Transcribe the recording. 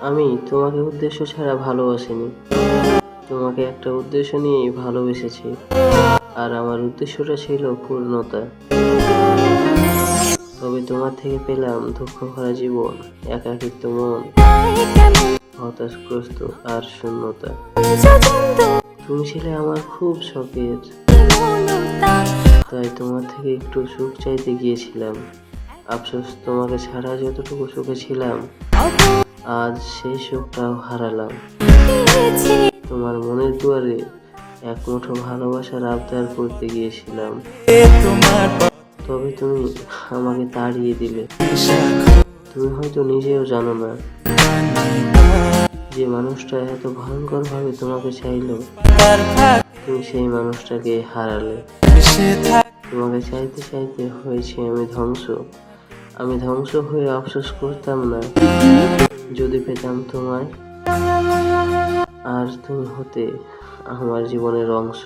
আমি তোমাকে উদ্দেশ্য ছাড়া ভালোবাসিনি, তোমাকে একটা উদ্দেশ্য নিয়েই ভালোবেসেছি। আর আমার উদ্দেশ্যটা ছিল পূর্ণতা। তবে তোমার থেকে পেলাম দুঃখ ভরা জীবন, একাকিত্ব মন, হতাশগ্রস্ত আর শূন্যতা। তুমি ছিলে আমার খুব শখের, তাই তোমার থেকে একটু সুখ চাইতে গিয়েছিলাম। আফসোস, তোমাকে ছাড়া যতটুকু সুখে ছিলাম, আজ সেই সুখটাও হারালাম। তোমার মনের দুয়ারে এক মুঠো ভালোবাসার আবদার করতে গিয়েছিলাম, তবে তুমি আমাকে তাড়িয়ে দিলে। তুমি হয়তো নিজেও জানো না, যে মানুষটা এত ভয়ঙ্কর ভাবে তোমাকে চাইলো, তুমি সেই মানুষটাকে হারালে। তোমাকে চাইতে চাইতে হয়েছে আমি ধ্বংস হয়ে আফসোস করতাম না যদি পেতাম তোমায়, আর তুমি হতে আমার জীবনের অংশ।